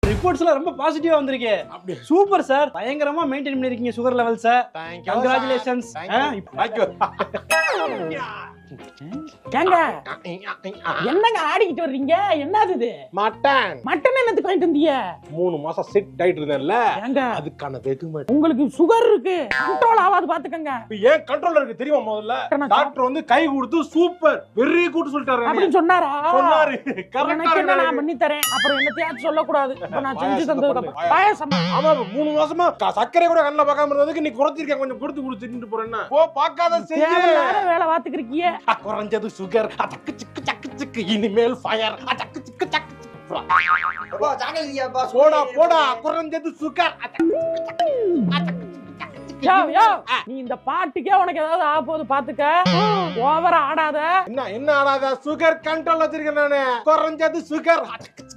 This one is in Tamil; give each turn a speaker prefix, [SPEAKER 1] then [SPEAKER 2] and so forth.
[SPEAKER 1] ரிப்போர்ட்ஸ்லாம் ரொம்ப பாசிட்டிவா வந்திருக்கு.
[SPEAKER 2] அப்படி
[SPEAKER 1] சூப்பர் சார். பயங்கரமா மெயின்டைன் பண்ணிருக்கீங்க சுகர் லெவல்ஸ். கங்க்ராச்சுலேஷன்ஸ்.
[SPEAKER 3] ஏங்க என்னங்க ஆடிக்கிட்டு வர்றீங்க? என்னது இது?
[SPEAKER 2] மட்டன்
[SPEAKER 3] மட்டன் என்னத்துக்கு வாங்கிட்டு வந்தீங்க?
[SPEAKER 2] 3 மாசம் செட் ஆயிட்டு இருந்தேன்ல,
[SPEAKER 3] ஏங்க
[SPEAKER 2] அதுக்கான வெகுமதி.
[SPEAKER 3] உங்களுக்கு சுகர் இருக்கு, கண்ட்ரோல் ஆகாது பாத்துக்கங்க.
[SPEAKER 2] ஏன் கண்ட்ரோல் இருக்கு தெரியுமா? முதல்ல டாக்டர் வந்து கை கொடுத்து சூப்பர் வெரி குட் சொல்லிட்டாரு.
[SPEAKER 3] அப்படின்னு சொன்னாரா?
[SPEAKER 2] சொன்னாரு.
[SPEAKER 3] எனக்கு என்ன நான் பண்ணி தரேன். அப்புறம் என்னத்தையாச்சும் சொல்ல கூடாது. இப்ப நான் செஞ்சு தந்ததுக்கு அப்புறம் பாயசம்.
[SPEAKER 2] ஆமா 3 மாசமா சக்கரை கூட கண்ணுல பார்க்காம இருந்ததுக்கு நீ குறைச்சிருக்க, கொஞ்சம் கொடுத்து கொடுத்துட்டு போறேன்னா போ பார்க்காத செய்ய.
[SPEAKER 3] வேலை பாத்துக்கிறியே.
[SPEAKER 2] குறைஞ்சது சுகர், அடக்கு சிக்கு சக்கு சிக்கு, இனிமேல் ஃபயர், அடக்கு சிக்கு சக்கு சிக்கு. போடா போடா, குறைஞ்சது சுகர், அடக்கு சிக்கு சக்கு, அடக்கு சிக்கு சக்கு சிக்கு.
[SPEAKER 3] யோ நீ இந்த பாட்டுக்கே உனக்கு ஏதாவது ஆக போகுது பாத்துக்க. ஓவரா ஆடாத.
[SPEAKER 2] என்ன ஆடாத? சுகர் கண்ட்ரோல் வச்சிருக்கேன் நானு. குறைஞ்சது சுகர், அடக்கு